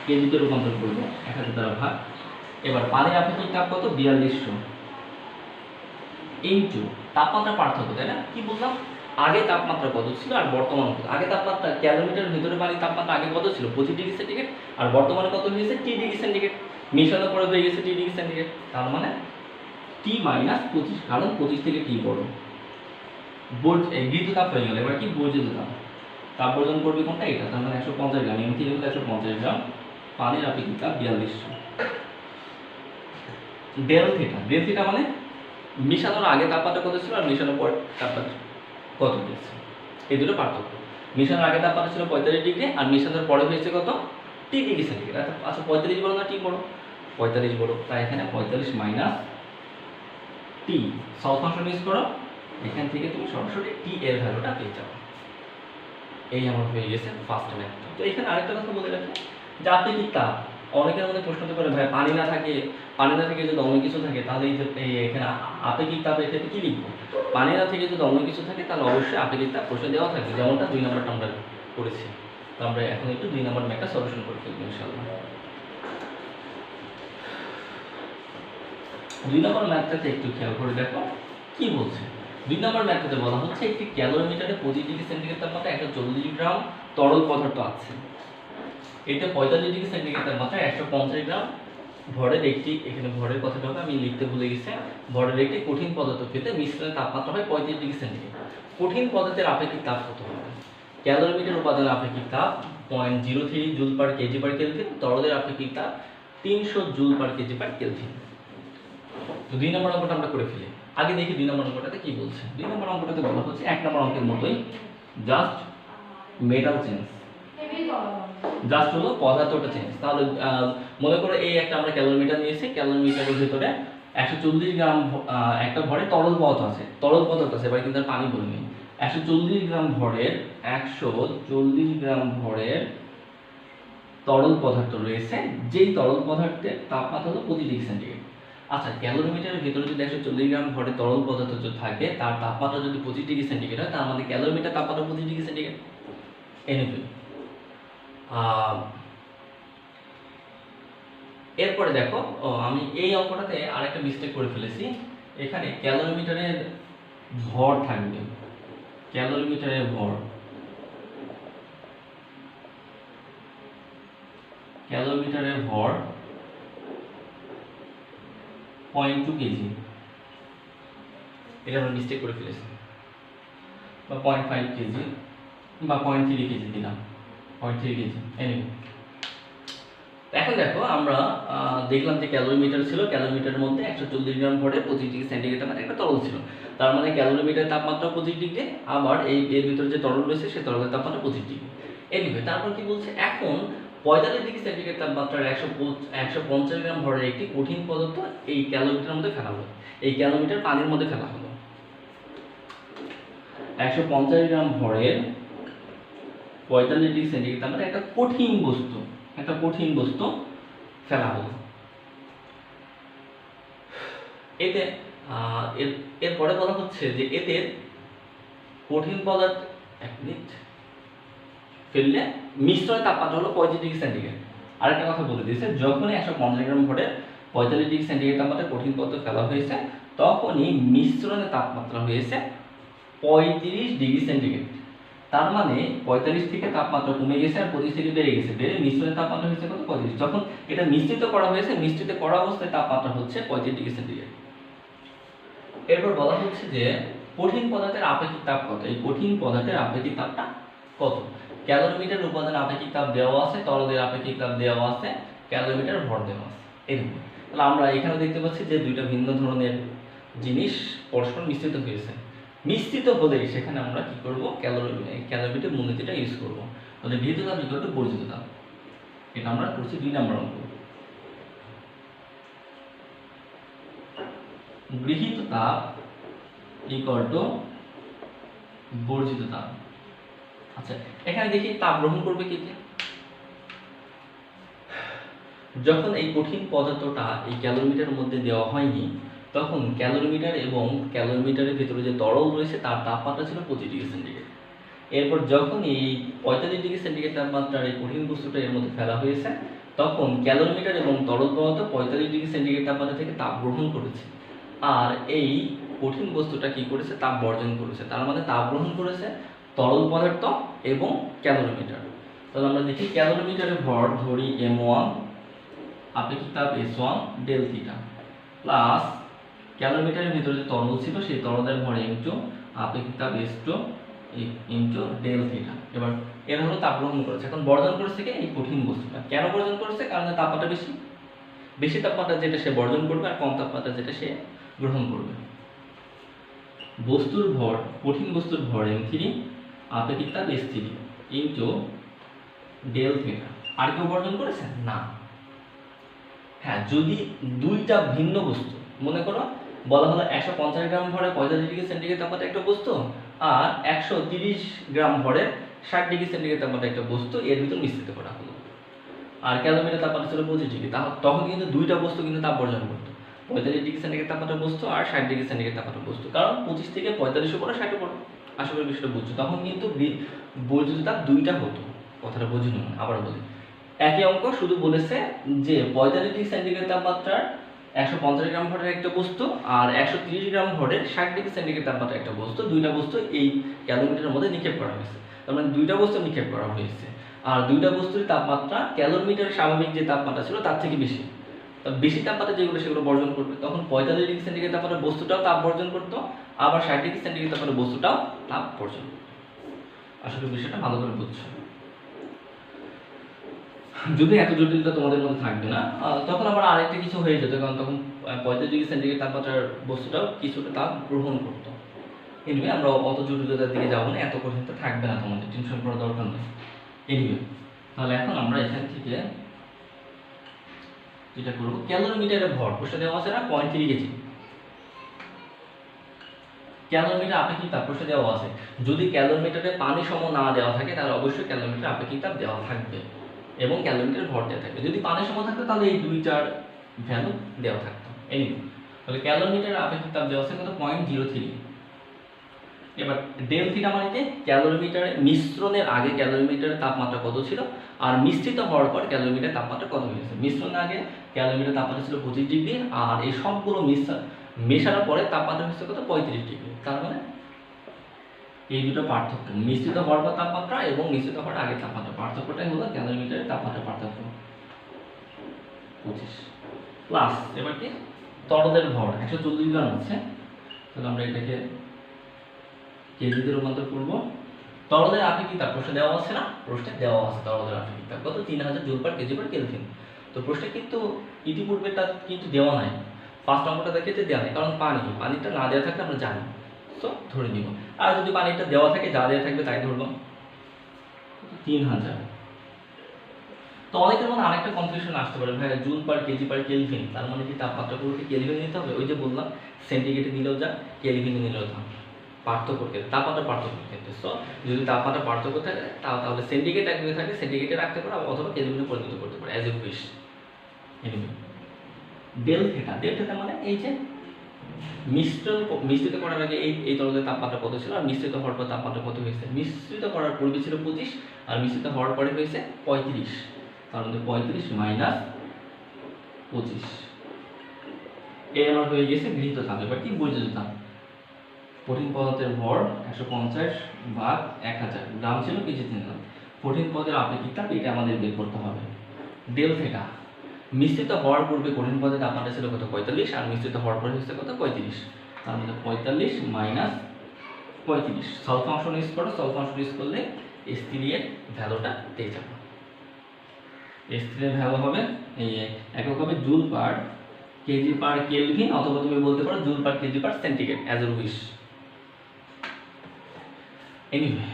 কেজিতে রূপান্তর করবো, 1000 দ্বারা ভাগ। এবার পানির আপেক্ষিক তাপ কত? 4200 ইনটু তাপমাত্রা পার্থক্য, তাই না? কি বললাম? আগে তাপমাত্রা কত ছিল আর বর্তমান কত। আগে তাপমাত্রা ক্যালোরিমিটারের ভিতরে পানির তাপমাত্রা আগে কত ছিল? 25 ডিগ্রি সেন্টিগ্রেড, আর বর্তমানে কত হয়েছে? টি ডিগ্রি সেন্টিগ্রেড। মিশানোর পরে হয়ে গেছে টি ডিগ্রি সেন্টিগ্রেড, তার মানে টি মাইনাস 25, কারণ 25 থেকে টি বড়। গৃহীত তাপ হয়ে গেল। এবার কি বর্জিত তাপ, তাপ বর্জন করবে কোনটা? এটা। তার মানে 150 গ্রাম, এমনি 150 গ্রাম পানির আপেক্ষিক তাপ 4200। ডেল থিটা, ডেল থিটা মানে মিশানোর আগে তাপমাত্রা কত ছিল আর মিশানোর পর তাপমাত্রা কত হয়েছে, এই দুটো পার্থক্য। মিশানোর আগে তাপমাত্রা ছিল 45 ডিগ্রি আর মিশানোর পরে হয়েছে কত? টি ডিগ্রি সেন্টিগ্রেড। আচ্ছা, 45 বড় না টি বড়? 45 বড়, তাই এখানে 45 মাইনাস টি। সলভ ফাংশন ইউজ করো, এখান থেকে তুমি সরাসরি টি এর ভ্যালুটা পেয়ে যাবে। এই আমার হয়ে গেছে ফার্স্ট ম্যাথড। তো এখানে আরেকটা কথা বলে রাখি যে আপেক্ষিক তাপ অনেকের মধ্যে প্রশ্ন হতে পারে ভাই পানি না থেকে যদি অন্য কিছু থাকে তাহলে এখানে আপেক্ষিক তাপের ক্ষেত্রে কি লিখবো? পানি না থেকে যদি অন্য কিছু থাকে তাহলে অবশ্যই আপেক্ষিক তাপ প্রশ্ন দেওয়া থাকবে, যেমনটা 2 নম্বরটা আমরা করেছি। তো আমরা এখন একটু 2 নম্বর ম্যাথটা সলিউশন করে ফেলবো ইনশাআল্লাহ। 2 নম্বর ম্যাথটাতে একটু খেয়াল করে দেখো কি বলছে। 2 নম্বর ম্যাথটাতে বলা হচ্ছে একটি ক্যালোরিমিটারে 25 ডিগ্রি সেন্টিগ্রেড তাপমাত্রায় 140 গ্রাম তরল পদার্থ আছে। এটা 45 ডিগ্রি সেন্টিগ্রেড তাপমাত্রায় 150 গ্রাম ভরের একটি, এখানে ভরের কথাটা আমি লিখতে ভুলে গেছি, ভরের একটি কঠিন পদার্থ পেতে মিশ্রণের তাপমাত্রা হয় 35 ডিগ্রি সেন্টিগ্রেড। কঠিন পদার্থের আপেক্ষিক তাপ কত হবে? ক্যালোরিমিটার উপাদানের আপেক্ষিক তাপ 0.03 joule per kg per kelvin, তরলের আপেক্ষিক তাপ 300 joule per kg per kelvin. তো 2 নম্বর অঙ্কটা আমরা করে ফেলি। আগে দেখি 2 নম্বর অঙ্কটাতে কি বলছে। 2 নম্বর অঙ্কটাতে বলা হচ্ছে 1 নম্বর অঙ্কের মতোই জাস্ট মেটাল চেঞ্জ, জাস্ট হলো পদার্থটা চেঞ্জ। তাহলে মনে করো এই একটা আমরা ক্যালোরিমিটার নিয়েছি, ক্যালোরিমিটারের ভিতরে 140 গ্রাম একটা ভরে তরল পদার্থ আছে, এবার কিন্তু আর পানি বলিনি। 140 গ্রাম ভরের 140 গ্রাম ভরের তরল পদার্থ রয়েছে, যেই তরল পদার্থের তাপমাত্রা হলো 25 ডিগ্রি সেন্টিগ্রেড। আচ্ছা, ক্যালোরিমিটারের ভিতরে যদি 140 গ্রাম ভরের তরল পদার্থ যদি থাকে, তার তাপমাত্রা যদি 25 ডিগ্রি সেন্টিগ্রেড হয়, তার মানে ক্যালোরিমিটার তাপমাত্রা 25 ডিগ্রি সেন্টিগ্রেড। এনিওয়ে, এরপরে দেখো আমি এই অঙ্কটাতে আরেকটা মিস্টেক করে ফেলেছি। এখানে ক্যালোরিমিটারের ভর থাকবে, ক্যালোরিমিটারের ভর, ক্যালোরিমিটারের ভর 0.2 কেজি, এটা আমরা মিস্টেক করে ফেলেছি, বা 0.5 কেজি বা 0.3 কেজি দিলাম, 0.3 কেজি। এনিওয়ে, এখন দেখো আমরা দেখলাম যে ক্যালোরিমিটার ছিল, ক্যালোরিমিটারের মধ্যে 140 গ্রাম ভরে 25 ডিগ্রি সেন্টিগ্রেড তাপমাত্রা একটা তরল ছিল। তার মানে ক্যালোরিমিটার তাপমাত্রা 25 ডিগ্রি, আবার এর ভিতরে যে তরল রয়েছে সেই তরলের তাপমাত্রা 25 ডিগ্রি। এনিওয়ে, তারপর কি বলছে, এখন 45 ডিগ্রি সেন্টিগ্রেড তাপমাত্রার 150 গ্রাম ভরের একটি কঠিন পদার্থ এই ক্যালোরিমিটারের মধ্যে ফেলা হলো। এই ক্যালোরিমিটার পানির মধ্যে ফেলা হলো। 150 গ্রাম ভরের 45 ডিগ্রি সেন্টিগ্রেড তাপমাত্রায় একটা কঠিন বস্তু ফেলা হলো। এতে এরপরে বলা হচ্ছে যে এতে কঠিন পদার্থ, এক মিনিট, ফেললে মিশ্রণের তাপমাত্রা হলো 35 ডিগ্রি সেন্টিগ্রেড। আরেকটা কথা বলে দিয়েছে, যখনই 150 গ্রাম ভরে 45 ডিগ্রি সেন্টিগ্রেড তাপমাত্রায় কঠিন পদার্থ ফেলা হয়েছে, তখনই মিশ্রণের তাপমাত্রা হয়েছে 35 ডিগ্রি সেন্টিগ্রেড। তার মানে 45 থেকে তাপমাত্রা কমে গেছে আর 25 থেকে বেড়ে গেছে, বেড়ে মিশ্রণের তাপমাত্রা হয়েছে কত? 35। যখন এটা মিশ্রিত করা হয়েছে, মিশ্রিত করা অবস্থায় তাপমাত্রা হচ্ছে 35 ডিগ্রি সেন্টিগ্রেড। এরপর বলা হচ্ছে যে কঠিন পদার্থের আপেক্ষিক তাপ কত? এই কঠিন পদার্থের আপেক্ষিক তাপটা কত? ক্যালোরিমিটার উপাদানের আপেক্ষিক তাপ দেওয়া আছে, তরলের আপেক্ষিক তাপ দেওয়া আছে, ক্যালোরিমিটার ভর দেওয়া আছে। এরকম তাহলে আমরা এখানে দেখতে পাচ্ছি যে দুইটা ভিন্ন ধরনের জিনিস পরস্পর মিশ্রিত হয়েছে। মিশ্রিত হলে সেখানে আমরা কি করব? ক্যালোরিমিটার মূলনীতিটা ইউজ করব। তাহলে গৃহীত তাপ ইকুয়াল টু বর্জিত তাপ, এটা আমরা করছি 2 নম্বর অঙ্ক। গৃহীত তাপ ইকুয়াল টু বর্জিত তাপ। আচ্ছা, এখানে দেখি তাপ গ্রহণ করবে কি কি। যখন এই কঠিন পদার্থটা এই ক্যালোরিমিটারের মধ্যে দেওয়া হয়নি, তখন ক্যালোরিমিটার এবং ক্যালোরিমিটারের ভিতরে যে তরল রয়েছে তার তাপমাত্রা ছিল 25 ডিগ্রি সেন্টিগ্রেড। এরপর যখন এই 45 ডিগ্রি সেন্টিগ্রেড তাপমাত্রার এই কঠিন বস্তুটা এর মধ্যে ফেলা হয়েছে, তখন ক্যালোরিমিটার এবং তরল পদার্থ 45 ডিগ্রি সেন্টিগ্রেড তাপমাত্রা থেকে তাপ গ্রহণ করেছে, আর এই কঠিন বস্তুটা কি করেছে? তাপ বর্জন করেছে। তার মানে তাপ গ্রহণ করেছে তরল পদার্থ এবং ক্যালোরিমিটার। তাহলে আমরা দেখি ক্যালোরিমিটারের ভর ধরি m1, আপেক্ষিক তাপ S1 ডেল থিটা, প্লাস ক্যালোরিমিটারের ভিতরে যে তরল ছিল সেই তরলের ভর m2, আপেক্ষিক তাপ S2 ইনটু ডেল থিটা। এবার এর হলো তাপ গ্রহণ করেছে। এখন বর্জন করেছে কি? এই কঠিন বস্তুটা। কেন বর্জন করেছে? কারণ তাপমাত্রা বেশি তাপমাত্রা যেটা সে বর্জন করবে আর কম তাপমাত্রা যেটা সে গ্রহণ করবে। বস্তুর ভর, কঠিন বস্তুর ভর m3, আপেক্ষিক তাপ S3 ইনটু ডেল থিটা। আর কেউ বর্জন করেছে? না। হ্যাঁ, যদি দুইটা ভিন্ন বস্তু, মনে করো বলা হলো 150 গ্রাম ভরে 45 ডিগ্রি সেন্টিগ্রেড তাপমাত্রা একটা বস্তু, আর 130 গ্রাম ভরে 60 ডিগ্রি সেন্টিগ্রেড তাপমাত্রা একটা বস্তু, এর ভিতর মিশ্রিত করা হলো। আর ক্যালোমিটার তাপমাত্রা ছিল 25 ডিগ্রি। তখন কিন্তু দুইটা বস্তু কিন্তু তাপ বর্জন করতো, 45 ডিগ্রি সেন্টিগ্রেড তাপমাত্রা বস্তু আর 60 ডিগ্রি সেন্টিগ্রেড তাপমাত্রা বস্তু। কারণ 25 থেকে 45 উপরে 60 উপরে, আশা করি বিষয়টা বুঝছো। তখন কিন্তু বর্জিত তাপ দুইটা হতো। কথাটা বুঝুন, আবার বলি, একই অঙ্ক, শুধু বলেছে যে 45 ডিগ্রি সেন্টিগ্রেড তাপমাত্রার 150 গ্রাম ভরের একটা বস্তু আর 130 গ্রাম ভরের 60 ডিগ্রি সেন্টিগ্রেড তাপমাত্রার একটা বস্তু, দুইটা বস্তু এই ক্যালোমিটারের মধ্যে নিক্ষেপ করা হয়েছে। তার মানে দুইটা বস্তু নিক্ষেপ করা হয়েছে, আর দুইটা বস্তুর তাপমাত্রা ক্যালোমিটারের স্বাভাবিক যে তাপমাত্রা ছিল তার থেকে বেশি। বেশি তাপমাত্রা যেগুলো সেগুলো বর্জন করবে। তখন 45 ডিগ্রি সেন্টিগ্রেড তাপমাত্রা বস্তুটাও তাপ বর্জন করতো, আবার 60 ডিগ্রি সেন্টিগ্রেড তাপমাত্রা বস্তুটাও তাপ বর্জন করতো। আসলে বিষয়টা ভালো করে বুঝছো। যদি এত জটিলতা তোমাদের মধ্যে থাকবে না, তখন আবার আরেকটা কিছু হয়ে যেত, কারণ তখন 45 ডিগ্রি সেন্টিগ্রেড তাপমাত্রার বস্তুটাও কিছুটা তাপ গ্রহণ করতো। এনিওয়ে, আমরা অত জটিলতার দিকে যাবো না, এত কঠিনতা থাকবে না, তোমাদের টেনশন করার দরকার নেই। এনিওয়ে, তাহলে এখন আমরা এখান থেকে যেটা করবো, ক্যালোরিমিটারের ভর প্রশ্নে দেওয়া আছে না 0.3 কেজি। ক্যালোরিমিটার আপেক্ষিক তাপ প্রশ্নে দেওয়া আছে। যদি ক্যালোরিমিটারে পানি সম না দেওয়া থাকে তাহলে অবশ্যই ক্যালোরিমিটার আপেক্ষিক তাপ দেওয়া থাকবে এবং ক্যালোরিমিটার ভর দেওয়া থাকবে। যদি পানি সম থাকতো তাহলে এই দুইটার ভ্যালু দেওয়া থাকতো। এনিওয়ে, তাহলে ক্যালোরিমিটারের আপেক্ষিক তাপ দেওয়া আছে কত, 0.03। এবার ডেল থিটা মানে কি, ক্যালোরিমিটারে মিশ্রণের আগে ক্যালোরিমিটারের তাপমাত্রা কত ছিল আর মিশ্রিত হওয়ার পর ক্যালোরিমিটারের তাপমাত্রা কত হয়েছে। মিশ্রণের আগে ক্যালোরিমিটার তাপমাত্রা ছিল 25 ডিগ্রি আর এই সবগুলো মেশানোর পরে তাপমাত্রা হচ্ছে কত, 35 ডিগ্রি। তার মানে এই দুটো পার্থক্য, মিশ্রিত হওয়ার পর তাপমাত্রা এবং মিশ্রিত হওয়ার আগে তাপমাত্রা, পার্থক্যটাই হলো ক্যালোরিমিটারের তাপমাত্রা পার্থক্য 25 প্লাস। এবার কি, তরলের ভর 140 গ্রাম আছে, তাহলে আমরা এটাকে কেজিতে রূপান্তর করব। তরলের আপেক্ষিক তাপ প্রশ্নে দেওয়া আছে না, প্রশ্নে দেওয়া আছে তরলের আপেক্ষিক তাপ কত, 3000 joule per kg per kelvin. তো প্রশ্নে কিন্তু ইতিপূর্বে তার কিন্তু দেওয়া নাই, ফার্স্ট অঙ্কটা দেখেতে দেওয়া নেই, কারণ পানিটা না দেওয়া থাকলে আমরা জানি, তো ধরে নিব। আর যদি পানিটা দেওয়া থাকে, যা দেওয়া থাকবে তাই ধরলাম, 3000। তো অনেকের মনে আরেকটা কনফিউশন আসতে পারে, ভাই joule per kg per kelvin, তার মানে কি তাপমাত্রা পুরোকে কেলভিন নিতে হবে? ওই যে বললাম, সেন্টিগ্রেডে নিলেও যা, কেলভিনে নিলেও যা, পার্থক্য ক্ষেত্রে, তাপমাত্রা পার্থক্য ক্ষেত্রে। সো যদি তাপমাত্রা পার্থক্য থাকে তাহলে সেন্টিগ্রেড একদিকে থাকে, সেন্টিগ্রেডে রাখতে পারো অথবা কেলভিনে পরিণত করতে পারো, as you wish. Del theta মানে এই যে মিশ্রিত করার আগে এই তরলের তাপমাত্রা কত ছিল আর মিশ্রিত হওয়ার পর তাপমাত্রা কত হয়েছে। মিশ্রিত করার পূর্বে ছিল 25 আর মিশ্রিত হওয়ার পরে হয়েছে 35। তার মধ্যে 35 মাইনাস 25, এই আমার হয়ে গেছে গৃহীত তাপ। এবার কি বর্জিত তাপ, কঠিন পদার্থের ভর 150 ভাগ 1000 গ্রাম ছিল, কেজিতে নিলাম। কঠিন পদের আপেক্ষিক তাপ এটা আমাদের বের করতে হবে। ডেল থিটা, মিশ্রিত হওয়ার পূর্বে কঠিন পদের তাপমাত্রা ছিল কত, 45 আর মিশ্রিত হওয়ার পরে হচ্ছে কত, 35। তার মধ্যে 45 মাইনাস 35, স্বল্প অংশ ইউজ করো, স্বল্প অংশ ইউজ করলে S3 এর ভ্যালুটা পেয়ে যাবে। S3 এর ভ্যালু হবে এই একক হবে joule per kg per kelvin, অথবা তুমি বলতে পারো joule per kg per centigrade, as you wish. Anyway,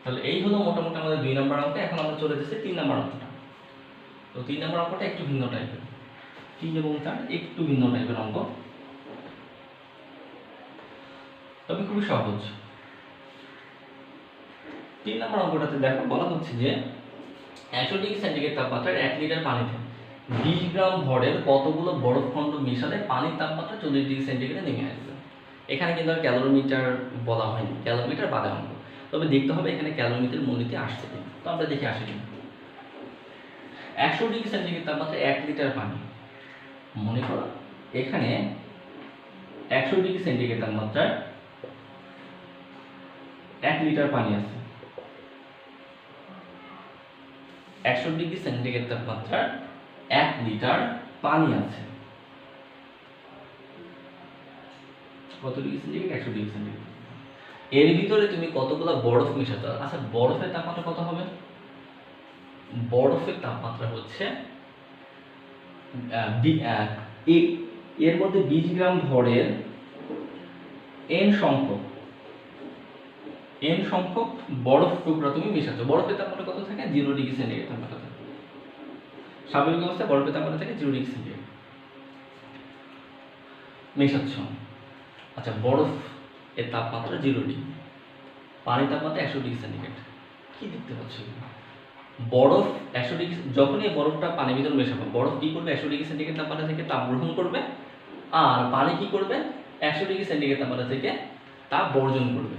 তাহলে এই হলো মোটামুটি আমাদের 2 নম্বর অঙ্ক। এখন আমরা চলে যাচ্ছি 3 নম্বর অঙ্কটা। তো 3 নম্বর অঙ্কটা একটু ভিন্ন টাইপের, 3 এবং 4 একটু ভিন্ন টাইপের অঙ্ক, তবে খুবই সহজ। 3 নম্বর অঙ্কটাতে দেখো বলা হচ্ছে যে 100 ডিগ্রি সেন্টিগ্রেড তাপমাত্রায় 1 লিটার পানিতে 20 গ্রাম ভরের কতগুলো বরফখণ্ড মেশালে পানির তাপমাত্রা 40 ডিগ্রি সেন্টিগ্রেডে নেমে আসবে। এখানে কিন্তু আর ক্যালোরিমিটার বলা হয়নি, ক্যালোরিমিটার বাদে অঙ্ক, তবে দেখতে হবে এখানে ক্যালোরিমিটার মূলনীতি আসছে কিনা। তো আমরা দেখে আসি কিনা। 100 ডিগ্রি সেন্টিগ্রেড তাপমাত্রায় 1 লিটার পানি, মনে করো এখানে 100 ডিগ্রি সেন্টিগ্রেড তাপমাত্রায় 1 লিটার পানি আছে। 100 ডিগ্রি সেন্টিগ্রেড তাপমাত্রার 1 লিটার পানি আছে। কত ডিগ্রি সেন্টিগ্রেড, 100 ডিগ্রি সেন্টিগ্রেড। এর ভিতরে তুমি কতগুলো বরফ মেশাতে। আচ্ছা, বরফের তাপমাত্রা কত হবে? বরফের তাপমাত্রা হচ্ছে এর মধ্যে 20 গ্রাম ভরের n সংখ্যক বরফ টুকরা তুমি মেশাচ্ছ। বরফের তাপমাত্রা কত থাকে? 0 ডিগ্রি সেন্টিগ্রেড তাপমাত্রা থাকে। স্বাভাবিক অবস্থায় বরফের তাপমাত্রা থাকে 0 ডিগ্রি সেন্টিগ্রেড, মেশাচ্ছ। আচ্ছা, বরফ এর তাপমাত্রা 0 ডিগ্রি, পানির তাপমাত্রা 100 ডিগ্রি সেন্টিগ্রেড। কি দেখতে পাচ্ছ? বরফ 100 ডিগ্রি, যখনই এই বরফটা পানির ভিতর মেশাবো, বরফ কি করবে 100 ডিগ্রি সেন্টিগ্রেড তাপমাত্রা থেকে তাপ গ্রহণ করবে, আর পানি কি করবে 100 ডিগ্রি সেন্টিগ্রেড তাপমাত্রা থেকে তাপ বর্জন করবে।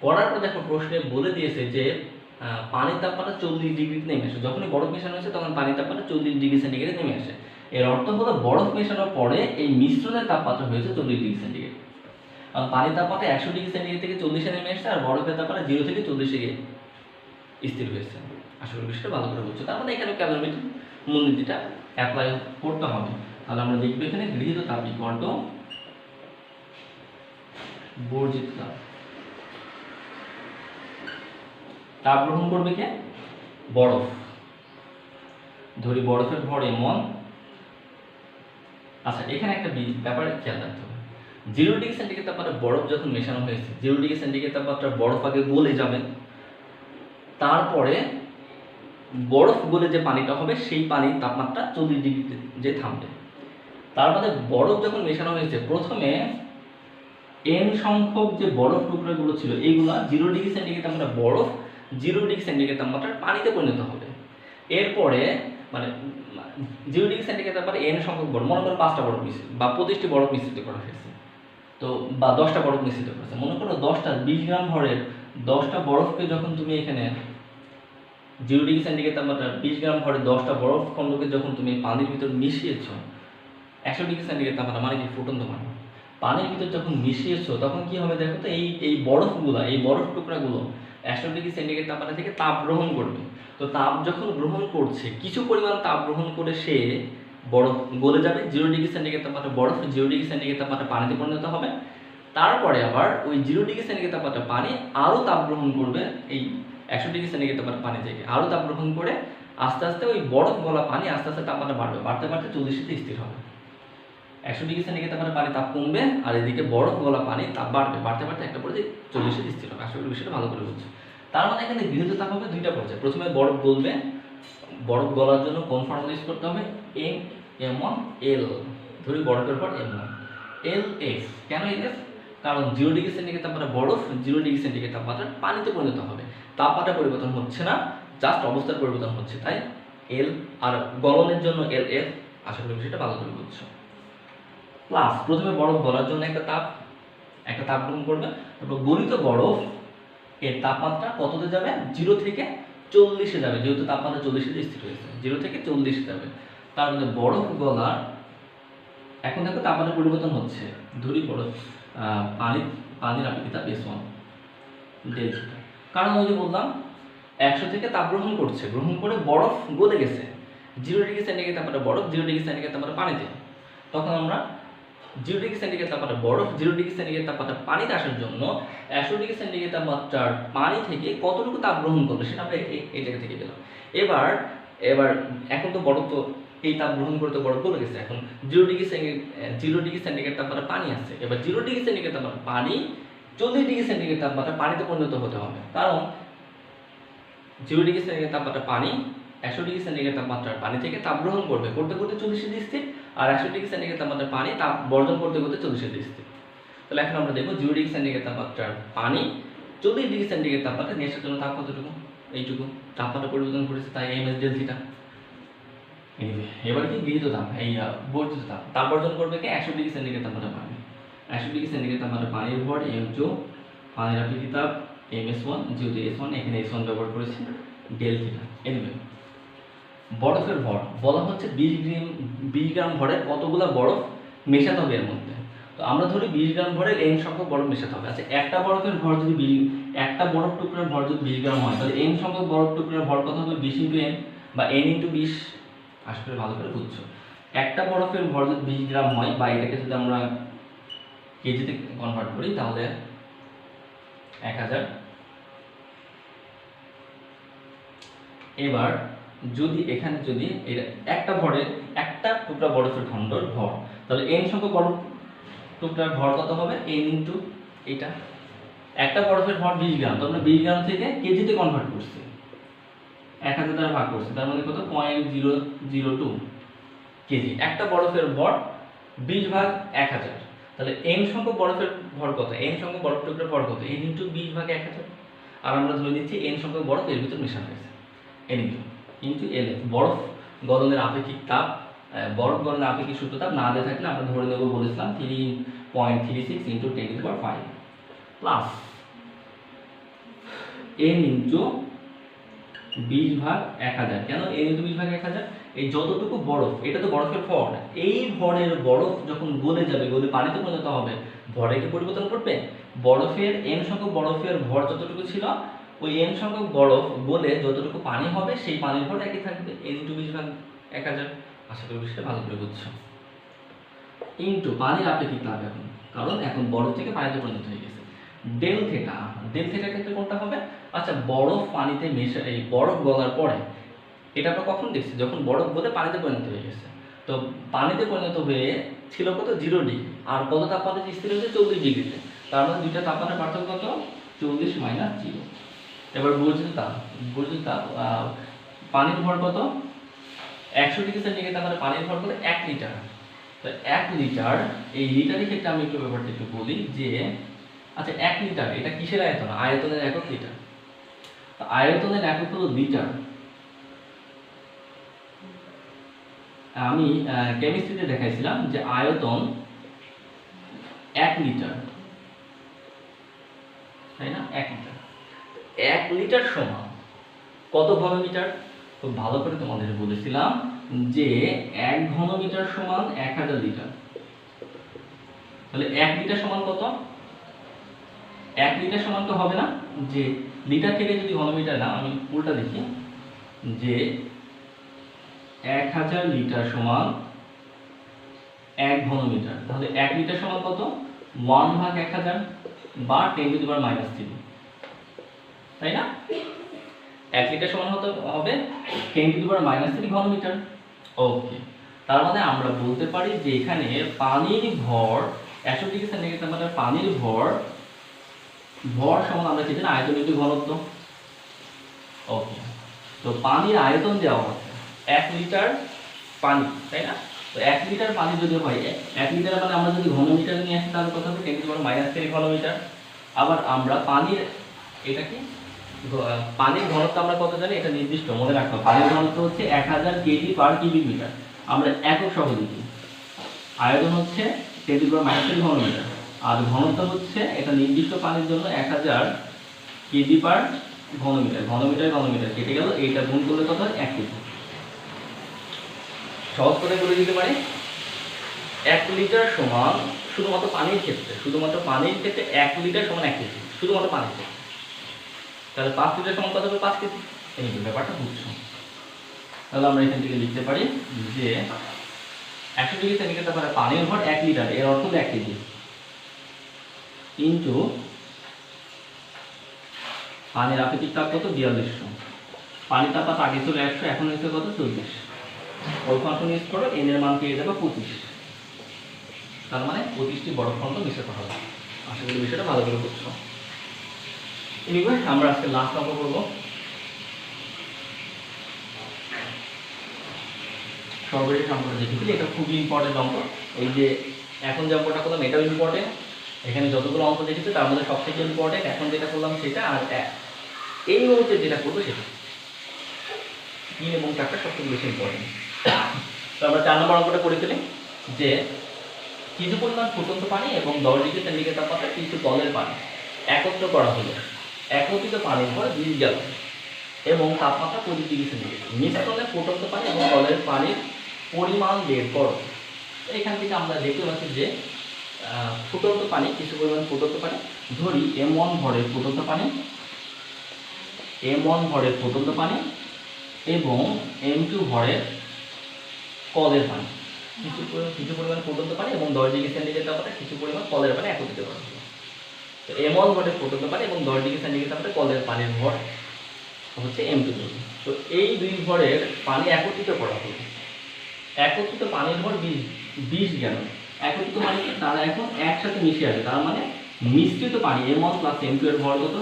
করার পর দেখো প্রশ্নে বলে দিয়েছে যে পানির তাপমাত্রা 40 ডিগ্রিতে নেমে আসে। যখনই বরফ মেশানো হয়েছে তখন পানির তাপমাত্রা 40 ডিগ্রি সেন্টিগ্রেডে নেমে আসে। এর অর্থ হলো বরফ মেশানোর পরে এই মিশ্রণের তাপমাত্রা হয়েছে 40 ডিগ্রি সেন্টিগ্রেড। পানির তাপমাত্রা 100 ডিগ্রি সেন্টিগ্রেড থেকে 40-এ নেমে আসছে, আর বরফের তাপমাত্রা 0 থেকে 40-এ গিয়ে স্থির হয়েছে। আশা করি বিষয়টা ভালো করে বুঝছো। তার মানে এখানে ক্যালোরিমিটার মূলনীতিটা অ্যাপ্লাই করতে হবে। তাহলে আমরা দেখবো এখানে গৃহীত তাপ ইকুয়াল টু বর্জিত তাপ। তাপ গ্রহণ করবে কে? বরফ। ধরি বরফের ভর m1। আচ্ছা, এখানে একটা ব্যাপার খেয়াল রাখতে হবে। 0 ডিগ্রি সেন্টিগ্রেড তাপমাত্রা বরফ যখন মেশানো হয়েছে, 0 ডিগ্রি সেন্টিগ্রেড তাপমাত্রা বরফ আগে গলে যাবে, তারপরে বরফ গলে যে পানিটা হবে সেই পানির তাপমাত্রা 40 ডিগ্রিতে যে থামবে। তার মানে বরফ যখন মেশানো হয়েছে, প্রথমে n সংখ্যক যে বরফ টুকরাগুলো ছিল এইগুলা 0 ডিগ্রি সেন্টিগ্রেড তাপমাত্রা বরফ 0 ডিগ্রি সেন্টিগ্রেড তাপমাত্রার পানিতে পরিণত হবে। এরপরে মানে 0 ডিগ্রি সেন্টিগ্রেড তাপমাত্রা n সংখ্যক বরফ, মনে করো 5টা বরফ মিশ্রিত বা 25টি বরফ মিশ্রিত করা হয়েছে, তো বা 10টা বরফ মিশ্রিত করেছে। মনে করো 10টা 20 গ্রাম ভরের 10টা বরফকে যখন তুমি এখানে 0 ডিগ্রি সেন্টিগ্রেড তাপমাত্রা 20 গ্রাম ভরের 10টা বরফ খণ্ডকে যখন তুমি পানির ভিতর মিশিয়েছো 100 ডিগ্রি সেন্টিগ্রেড তাপমাত্রা, মানে কি ফুটন্ত পানি, পানির ভিতর যখন মিশিয়েছো তখন কি হবে দেখো তো, এই বরফগুলা, এই বরফ টুকরাগুলো 100 ডিগ্রি সেন্টিগ্রেড তাপমাত্রা থেকে তাপ গ্রহণ করবে। তো তাপ যখন গ্রহণ করছে, কিছু পরিমাণ তাপ গ্রহণ করে সে বরফ গলে যাবে। 0 ডিগ্রি সেন্টিগ্রেড তাপমাত্রা বরফ 0 ডিগ্রি সেন্টিগ্রেড তাপমাত্রা পানিতে পরিণত হবে। তারপরে আবার ওই 0 ডিগ্রি সেন্টিগ্রেড তাপমাত্রা পানি আরও তাপ গ্রহণ করবে, এই 100 ডিগ্রি সেন্টিগ্রেড তাপমাত্রা পানি থেকে আরও তাপ গ্রহণ করে আস্তে আস্তে ওই বরফ গলা পানি আস্তে আস্তে তাপমাত্রা বাড়বে, বাড়তে বাড়তে 40-এ স্থির হবে। 100 ডিগ্রি সেন্টিগ্রেড তাপমাত্রা পানি তাপ কমবে, আর এদিকে বরফ গলা পানি তাপ বাড়বে, বাড়তে বাড়তে একটা পর্যায়ে 40-এ স্থির হবে। আশা করি বিষয়টা ভালো করে বুঝছো। তার মানে এখানে গৃহীত তাপ হবে দুইটা পর্যায়ে। প্রথমে বরফ গলবে, বরফ গলার জন্য কোন ফর্মুলা ইউজ করতে হবে? m1 l, ধরি বরফের পর m1 lx। কেন lx? কারণ 0 ডিগ্রি সেন্টিগ্রেড তাপমাত্রা বরফ 0 ডিগ্রি সেন্টিগ্রেড তাপমাত্রা পানিতে পরিণত হবে, তাপমাত্রা পরিবর্তন হচ্ছে না, জাস্ট অবস্থার পরিবর্তন হচ্ছে, তাই l। আর গলনের জন্য lf। আশা করি বিষয়টা ভালো করে বুঝছো। প্লাস প্রথমে বরফ গলার জন্য একটা তাপ গ্রহণ করবে, তারপর গলিত বরফ এর তাপমাত্রা কততে যাবে? 0 থেকে 40-এ যাবে, যেহেতু তাপমাত্রা 40-এ স্থির হয়েছে, 0 থেকে 40-এ যাবে। তার মানে বরফ গলার, এখন দেখো তাপমাত্রা পরিবর্তন হচ্ছে, ধরি বরফ পানির আপেক্ষিক তাপ S1 ডেল্টা। কারণ ওই যে বললাম 100 থেকে তাপ গ্রহণ করছে, গ্রহণ করে বরফ গলে গেছে, 0 ডিগ্রি সেন্টিগ্রেড তাপমাত্রা বরফ 0 ডিগ্রি সেন্টিগ্রেড তাপমাত্রা পানিতে। তখন আমরা 0 ডিগ্রি সেন্টিগ্রেড তাপমাত্রা বরফ 0 ডিগ্রি সেন্টিগ্রেড তাপমাত্রা পানিতে আসার জন্য 100 ডিগ্রি সেন্টিগ্রেড তাপমাত্রার পানি থেকে কতটুকু তাপ গ্রহণ করবে সেটা আমরা এই জায়গা থেকে পেলাম। এবার এখন তো বরফ তো এই তাপ গ্রহণ করে তো বরফ গলে গেছে, এখন 0 ডিগ্রি সেন্টিগ্রেড তাপমাত্রা পানি আছে। এবার 0 ডিগ্রি সেন্টিগ্রেড তাপমাত্রা পানি 40 ডিগ্রি সেন্টিগ্রেড তাপমাত্রা পানিতে পরিণত হতে হবে, কারণ 0 ডিগ্রি সেন্টিগ্রেড তাপমাত্রা পানি 100 ডিগ্রি সেন্টিগ্রেড তাপমাত্রার পানি থেকে তাপ গ্রহণ করবে, করতে করতে 40-এ স্থির, আর 100 ডিগ্রি সেন্টিগ্রেড তাপমাত্রার পানি তাপ বর্জন করতে করতে 40-এ স্থির। তাহলে এখন আমরা দেখবো 0 ডিগ্রি সেন্টিগ্রেড তাপমাত্রার পানি 40 ডিগ্রি সেন্টিগ্রেড তাপমাত্রা নিয়ে আসার জন্য তাপ কতটুকু? এইটুকু তাপমাত্রা পরিবর্তন করেছে, তাই ms ডেল থিটা। এবার কি গৃহীত তাপ, এই বর্জিত তাপ বর্জন করবে কে? 100 ডিগ্রি সেন্টিগ্রেড তাপমাত্রা পানি। 100 ডিগ্রি সেন্টিগ্রেড তাপমাত্রা পানির ভর m2, পানির আপেক্ষিক তাপ ms1, যেহেতু s1 এখানে s1 ব্যবহার করেছি, ডেল থিটা। এনিওয়ে বরফের ভর বলা হচ্ছে 20 গ্রাম ভরের কতগুলো বরফ মেশাতে হবে এর মধ্যে। তো আমরা ধরি 20 গ্রাম ভরের n সংখ্যক বরফ মেশাতে হবে। আচ্ছা, একটা বরফের ভর যদি একটা বরফ টুকরার ভর যদি 20 গ্রাম হয়, তাহলে n সংখ্যক বরফ টুকরার ভর কত হবে? 20 × n বা n × 20। আশা করি ভালো করে বুঝছো। একটা বরফের ভর যদি 20 গ্রাম হয়, বা এটাকে যদি আমরা কেজিতে কনভার্ট করি তাহলে 1000। এবার যদি এখানে যদি একটা ভরের একটা টুকরা বরফের খণ্ডর ভর, তাহলে n সংখ্যক বরফ টুকরার ভর কত হবে? n × এটা। একটা বরফের ভর 20 গ্রাম, তো আমরা 20 গ্রাম থেকে কেজিতে কনভার্ট করছি, 1000 দ্বারা ভাগ করছি, তার মানে কত? 0.002 কেজি। একটা বরফের ভর 20/1000, তাহলে n সংখ্যক বরফের ভর কত? n সংখ্যক বরফ টুকরার ভর কত? n × 20/1000। আর আমরা ধরে নিচ্ছি n সংখ্যক বরফ এর ভিতর মেশানো হয়েছে। এন ইন্টু এল এফ, বরফ গলনের আপেক্ষিক তাপ, বরফ গলনের আপেক্ষিক সূত্র তাপ না দিয়ে থাকলে আমরা ধরে নেব বলেছিলাম 3.36 ইন্টু 10⁵ প্লাস এন ইন্টু 20/1000। কেন এন ইন্টু 20/1000? এই যতটুকু বরফ, এটা তো বরফের ভর, এই ভরের বরফ যখন গলে যাবে, গলে পানিতে পরিণত হবে, ভরে কি পরিবর্তন করবে? বরফের এন সংখ্যক বরফের ভর যতটুকু ছিল, ওই এন সংখ্যক বরফ গলে যতটুকু পানি হবে সেই পানির ভর একই থাকবে, এন ইন্টু 20/1000। আশা করি বিষয়টা ভালো করে বুঝছো। ইন্টু পানির আপেক্ষিক তাপ এখন, কারণ এখন বরফ থেকে পানিতে পরিণত হয়ে গেছে, ডেল থেটা। ডেল থেটার ক্ষেত্রে কোনটা হবে? আচ্ছা, বরফ পানিতে মেশা, এই বরফ গলার পরে, এটা আমরা কখন দেখছি? যখন বরফ গলে পানিতে পরিণত হয়ে গেছে। তো পানিতে পরিণত হয়ে ছিল কত? 0 ডিগ্রি, আর কত তাপমাত্রা স্থির হয়েছে? 40 ডিগ্রিতে। তার মানে দুইটা তাপমাত্রার পার্থক্য কত? 40 - 0। এবার বর্জিত তাপ, বর্জিত তাপ, পানির ভর কত? 100 ডিগ্রি সেন্টিগ্রেড তাপমাত্রায় পানির ভর কত? 1 লিটার। তো 1 লিটার, এই লিটারের ক্ষেত্রে আমি একটু ব্যাপারটা একটু বলি যে, আচ্ছা 1 লিটার এটা কিসের আয়তন? আয়তনের একক লিটার। তো আয়তনের একক হলো লিটার। আমি কেমিস্ট্রিতে দেখাইছিলাম যে আয়তন 1 লিটার, তাই না? 1 লিটার, 1 লিটার সমান কত ঘনমিটার? খুব ভালো করে তোমাদের বলেছিলাম যে 1 ঘনমিটার সমান 1000 লিটার। তাহলে 1 লিটার সমান কত? 1 লিটার সমান তো হবে না, যে লিটার থেকে যদি ঘনমিটার না, আমি উল্টা দেখি, যে 1000 লিটার সমান 1 ঘনমিটার। তাহলে 1 লিটার সমান কত? 1/1000 বা 10⁻³ তাই না? 1 লিটার সমান হবে 10⁻³ ঘনমিটার। ওকে, তার মানে আমরা বলতে পারি যে এখানে পানির ভর 100 ডিগ্রি সেন্টিগ্রেড তাপমাত্রায় পানির ভর সমান আমরা কি জানি? আয়তন ইনটু ঘনত্ব। ওকে, তো পানির আয়তন দেওয়া হচ্ছে 1 লিটার পানি, তাই না? তো 1 লিটার পানি যদি হয়, 1 লিটার মানে আমরা যদি ঘনমিটার নিয়ে আসি তাহলে কত হবে? 10⁻³ ঘনমিটার। আবার আমরা পানির, এটা কি পানির ঘনত্ব আমরা কত জানি? এটা নির্দিষ্ট, মনে রাখতে হবে। পানির ঘনত্ব হচ্ছে 1000 kg/cubic মিটার। আমরা একক সহ লিখি। আয়তন হচ্ছে 10⁻³ ঘনমিটার, আর ঘনত্ব হচ্ছে, এটা নির্দিষ্ট পানির জন্য 1000 kg/ঘনমিটার। ঘনমিটার কেটে গেল, এইটা গুণ করলে কত হয়? 1 কেজি। সহজ করে বলে দিতে পারি, 1 লিটার সমান, শুধুমাত্র পানির ক্ষেত্রে 1 লিটার সমান 1 কেজি, শুধুমাত্র পানির ক্ষেত্রে। তাহলে 5 লিটার সমান কত হবে? 5 কেজি। এই ব্যাপারটা বুঝছো। তাহলে আমরা এখান থেকে লিখতে পারি যে 100 ডিগ্রি সেন্টিগ্রেড তাপমাত্রায় পানির ভর 1 লিটার, এর অর্থ হলো 1 কেজি, ইনটু পানির আপেক্ষিক তাপ কত? 4200। পানির তাপমাত্রা আগে ছিল 100, এখন হয়েছে কত? 40। ওই ফাংশন ইউজ করো, এন এর মান পেয়ে যাবে 25। তার মানে 25টি বরফ খন্ড মিশ্র করা হবে। আশা করি বিষয়টা ভালো করে বুঝছো। এনিওয়ে, আমরা আজকে লাস্ট অঙ্ক করব। সর্বশেষ অঙ্কটা দেখেছি, এটা খুবই ইম্পর্টেন্ট অঙ্ক। এই যে এখন যে অঙ্কটা করলাম এটাও ইম্পর্টেন্ট, এখানে যতগুলো অঙ্ক দেখেছি তার মধ্যে সবথেকে ইম্পর্টেন্ট এখন যেটা করলাম সেটা, আর এই মুহূর্তে যেটা করবো সেটা 3 এবং 4টা সবথেকে বেশি ইম্পর্টেন্ট। তো আমরা 4 নম্বর অঙ্কটা করে ফেলি, যে কিছু পরিমাণ ফুটন্ত পানি এবং 10 ডিগ্রি সেন্টিগ্রেড তাপমাত্রায় কিছু তলের পানি একত্র করা হলো। একত্রিত পানির ভর 20 গ্যালন এবং তাপমাত্রা 25 ডিগ্রি সেন্টিগ্রেড। মিশ্রণে ফুটন্ত পানি এবং তলের পানির পরিমাণ বের করো। এখান থেকে আমরা দেখতে পাচ্ছি যে ফুটন্ত পানি, কিছু পরিমাণ ফুটন্ত পানি, ধরি M1 ভরের ফুটন্ত পানি, M1 ভরের ফুটন্ত পানি এবং M2 ভরের কলের পানি। কিছু পরিমাণ ফুটন্ত পানি এবং 10 ডিগ্রি সেন্টিগ্রেড তাপমাত্রায় কিছু পরিমাণ কলের পানি একত্রিত করা হলো। তো M1 ভরের ফুটন্ত পানি এবং 10 ডিগ্রি সেন্টিগ্রেড তাপমাত্রায় কলের পানির ভর হচ্ছে M2। তো এই দুই ভরের পানি একত্রিত করা হলো। একত্রিত পানির ভর 20 গ্যালন। একত্রিত মানে কি? তারা এখন একসাথে মিশে আছে, তার মানে মিশ্রিত পানি M1 + M2 এর ভর কত?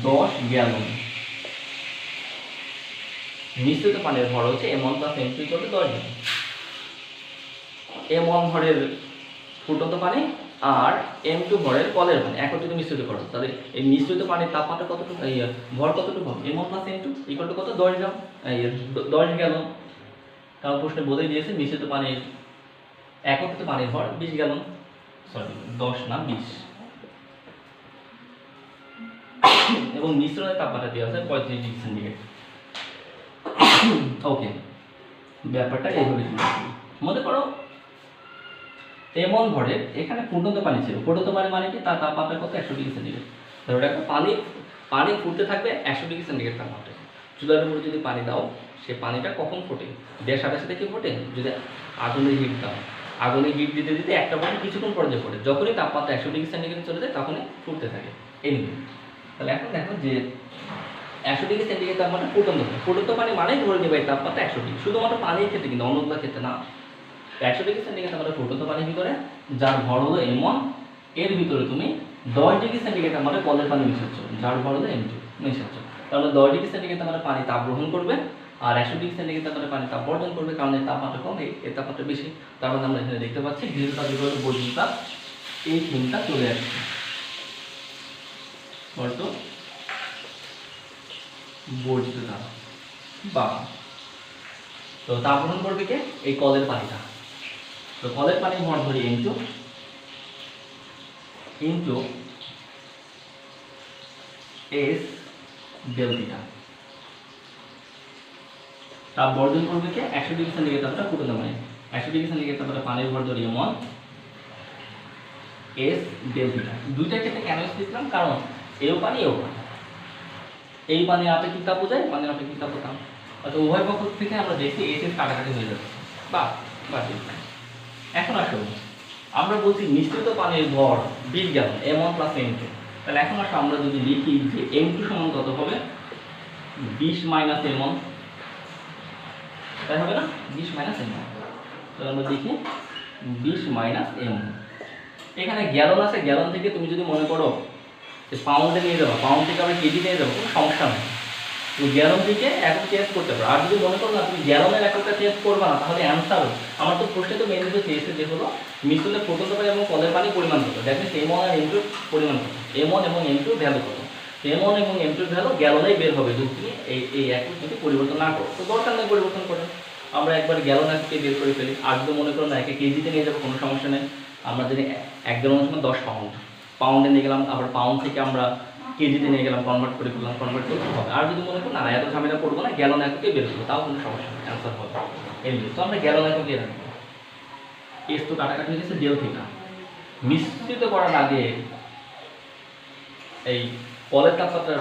10 গ্যালন। মিশ্রিত পানির ভর হচ্ছে M1 + M2 = 10 গ্যালন। M1 ভরের ফুটন্ত পানি আর M2 ভরের কলের পানি একত্রিত মিশ্রিত করো, তাহলে এই মিশ্রিত পানির তাপমাত্রা কতটুকু, এই ভর কতটুকু হবে, M1 + M2 = কত, 10 গ্রাম, এই 10 গ্যালন। কারণ প্রশ্নে বলেই দিয়েছে মিশ্রিত পানির একত্রিত পানির ভর 20 গ্যালন, সরি 10 না 20, এবং মিশ্রণের তাপমাত্রা দেওয়া আছে 35 ডিগ্রি সেন্টিগ্রেড। ওকে, ব্যাপারটা এইভাবে মনে করো M1 ভরের এখানে ফুটন্ত পানি ছিল, ফুটন্ত পানি মানে কি, তার তাপমাত্রা কত, 100 ডিগ্রি সেন্টিগ্রেড। ধরো একটা পানি ফুটতে থাকবে 100 ডিগ্রি সেন্টিগ্রেড তাপমাত্রায়। চুলার উপরে যদি পানি দাও, সে পানিটা কখন ফোটে, দেওয়ার সাথে সাথে কি ফোটে, যদি আগুনে হিট দাও, আগুনে হিট দিতে দিতে একটা পরে কিছুক্ষণ পর্যায়ে ফোটে, যখনই তাপমাত্রা 100 ডিগ্রি সেন্টিগ্রেড চলে যায় তখনই ফুটতে থাকে। এনিওয়ে, তাহলে এখন দেখো যে 100 ডিগ্রি সেন্টিগ্রেড তাপমাত্রা ফুটন্ত পানি মানেই ধরে নেবে তাপমাত্রা 100 ডিগ্রি, শুধুমাত্র পানির ক্ষেত্রে, কিন্তু অন্যগুলোর ক্ষেত্রে না। 100 ডিগ্রি সেন্টিগ্রেড তাপমাত্রা ফুটন্ত পানির ভিতরে, যার ভর হলো M1, এর ভিতরে তুমি 10 ডিগ্রি সেন্টিগ্রেড তাপমাত্রা কলের পানি মিশাচ্ছ, যার ভর হলো M2 মিশাচ্ছ। তাহলে 10 ডিগ্রি সেন্টিগ্রেড তাপমাত্রা পানি তাপ গ্রহণ করবে আর 100 ডিগ্রি সেন্টিগ্রেড তাপমাত্রা পানি তাপ বর্জন করবে, কারণ এর তাপমাত্রা কম, এর তাপমাত্রা বেশি। তার মানে আমরা এখানে দেখতে পাচ্ছি গৃহতাপ বৈদ্যুতিক তাপ, এই থিমটা চলে আসছে। বলতো বর্জিত তাপ বা, তো তাপ গ্রহণ করবে কে, এই কলের পানিটা। তো কলের পানির ভর ধরি M2 into S del theta। তাপ বর্জন করবে কে, 100 ডিগ্রি সেন্টিগ্রেড তাপমাত্রা ফুটন্ত পানি, 100 ডিগ্রি সেন্টিগ্রেড তাপমাত্রা পানির ভর ধরি M1 S del theta। দুইটার ক্ষেত্রে কেন S দিলাম, কারণ এও পানি এও পানি, এই পানি আপেক্ষিক তাপ বোঝায়, পানির আপেক্ষিক তাপ বোঝায়। অর্থাৎ উভয় পক্ষ থেকে আমরা দেখি S কাটাকাটি হয়ে যাচ্ছে, বা এখন আসুন আমরা বলছি মিশ্রিত পানির ভর 20 গ্যালন, M1 + M2। তাহলে এখন আসলে আমরা যদি লিখি যে M2 সমান কত হবে, 20 - M1, তাই হবে না, 20 - M1। তাহলে আমরা দেখি 20 - M1। এখানে গ্যালন আছে, গ্যালন থেকে তুমি যদি মনে করো যে পাউন্ডে নিয়ে যাবো, পাউন্ড থেকে আমরা কেজি নিয়ে যাবো, কোনো সমস্যা নেই, তুমি গ্যালন থেকে এখন চেঞ্জ করতে পারো। আর যদি মনে করো না তুমি গ্যালনের এককটা চেঞ্জ করবে না, তাহলে অ্যান্সার, আমার তো প্রশ্নে তো মেন যেটা চেয়েছে যে হলো মিশ্রিত ফুটন্ত পানি এবং কলের পানি পরিমাণ কত, দেখবেন M1 আর M2 পরিমাণ কত, M1 এবং M2 ভ্যালু কত, M1 এবং M2 ভ্যালু গ্যালনেই বের হবে যদি তুমি এই একক যদি পরিবর্তন না করো। তো দরকার নেই পরিবর্তন করে, আমরা একবার গ্যালন এককে বের করে ফেলি। আর যদি মনে করো না একে কেজিতে নিয়ে যাবো, কোনো সমস্যা নেই, আমরা যদি 1 গ্যালনের সময় 10 পাউন্ড, পাউন্ডে নিয়ে গেলাম, আবার পাউন্ড থেকে আমরা কেজিতে নিয়ে গেলাম, কনভার্ট করে ফেললাম, কনভার্ট করতে হবে। আর যদি মনে করো না এত ঝামেলা করবো না, গ্যালন এককে বের করবো, তাও কোনো সমস্যা নেই, অ্যান্সার হবে এমনি। তো আমরা গ্যালন এককে রাখবো। এস তো কাটাকাটি হয়ে গেছে, ডেল থিটা। মিশ্রিত করার আগে এই কলের তাপমাত্রা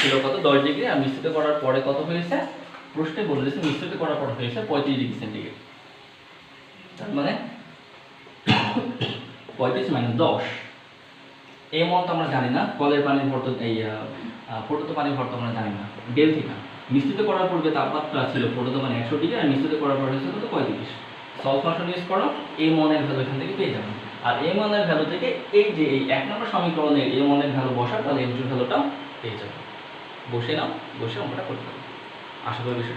ছিল কত, 10 ডিগ্রি, আর মিশ্রিত করার পরে কত হয়েছে, প্রশ্নে বলে দিয়েছে মিশ্রিত করার পর হয়েছে 35 ডিগ্রি সেন্টিগ্রেড। তার মানে 35 - 10। M1 তো আমরা জানি না, কলের পানির ভর তো এই ফুটন্ত পানির ভর তো আমরা জানি না, ডেল থিটা। মিশ্রিত করার পূর্বে তাপমাত্রা ছিল ফুটন্ত পানি 100 ডিগ্রি, আর মিশ্রিত করার পর হয়েছে কত, 35। সলভ ফাংশন ইউজ করো, M1 এর ভ্যালু এখান থেকে পেয়ে যাবেন। আর M1 এর ভ্যালু থেকে এই যে এই 1 নম্বর সমীকরণে M1 এর ভ্যালু বসা, তাহলে M2 এর ভ্যালুটাও পেয়ে যাবে। বসে নাও, বসে অঙ্কটা করতে হবে। আশা করি বিষয়টা